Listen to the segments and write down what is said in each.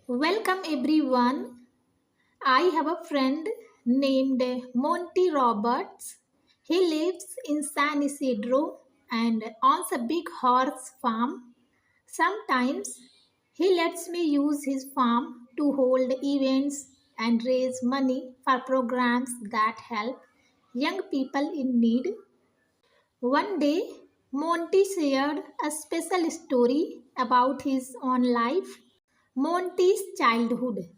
Welcome everyone. I have a friend named Monty Roberts. He lives in San Isidro and owns a big horse farm. Sometimes he lets me use his farm to hold events and raise money for programs that help young people in need. One day, Monty shared a special story about his own life. Monty's childhood.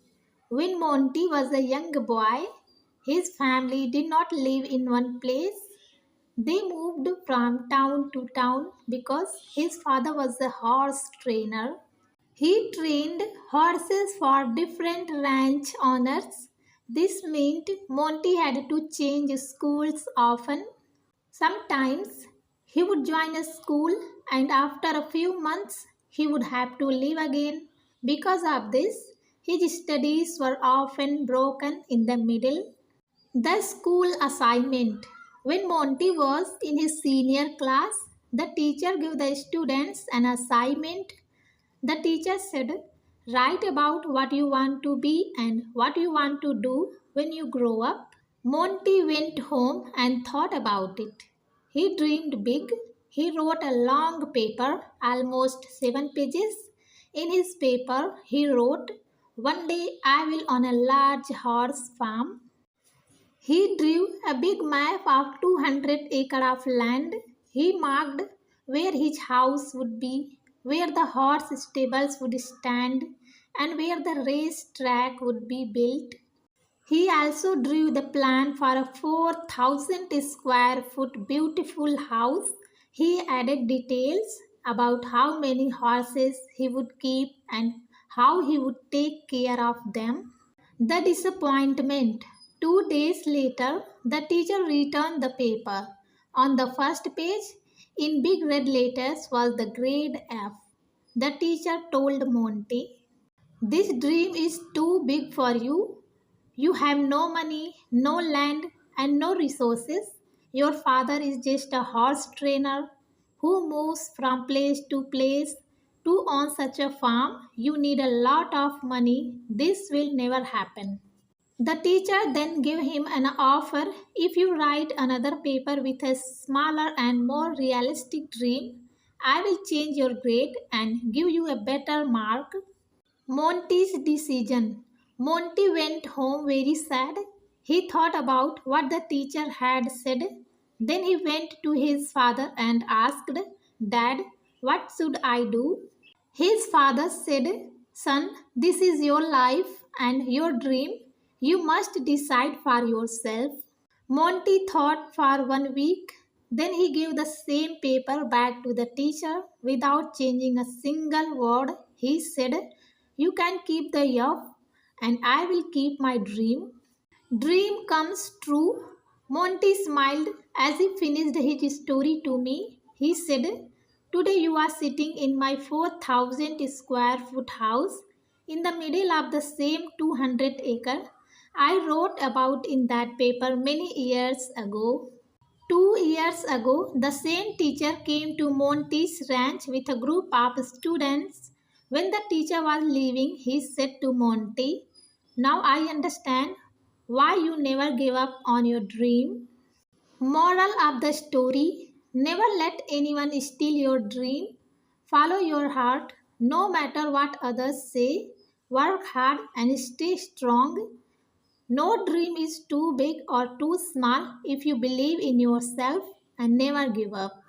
When Monty was a young boy, his family did not live in one place. They moved from town to town because his father was a horse trainer. He trained horses for different ranch owners. This meant Monty had to change schools often. Sometimes he would join a school and after a few months he would have to leave again. Because of this, his studies were often broken in the middle. The school assignment. When Monty was in his senior class, the teacher gave the students an assignment. The teacher said, write about what you want to be and what you want to do when you grow up. Monty went home and thought about it. He dreamed big. He wrote a long paper, almost 7 pages. In his paper, he wrote, one day I will own a large horse farm. He drew a big map of 200 acres of land. He marked where his house would be, where the horse stables would stand, and where the race track would be built. He also drew the plan for a 4,000 square foot beautiful house. He added details about how many horses he would keep and how he would take care of them. The disappointment. 2 days later, the teacher returned the paper. On the first page, in big red letters, was the grade F. The teacher told Monty, this dream is too big for you. You have no money, no land, and no resources. Your father is just a horse trainer who moves from place to place. To own such a farm, you need a lot of money. This will never happen. The teacher then gave him an offer if you write another paper with a smaller and more realistic dream, I will change your grade and give you a better mark. Monty's decision. Monty went home very sad. He thought about what the teacher had said. Then he went to his father and asked, Dad, what should I do? His father said, son, this is your life and your dream. You must decide for yourself. Monty thought for 1 week. Then he gave the same paper back to the teacher without changing a single word. He said, you can keep the F and I will keep my dream. Dream comes true. Monty smiled as he finished his story to me. He said, today you are sitting in my 4,000 square foot house in the middle of the same 200 acre I wrote about in that paper many years ago. 2 years ago, the same teacher came to Monty's ranch with a group of students. When the teacher was leaving, he said to Monty, now I understand why you never gave up on your dream. Moral of the story, never let anyone steal your dream. Follow your heart, no matter what others say. Work hard and stay strong. No dream is too big or too small if you believe in yourself and never give up.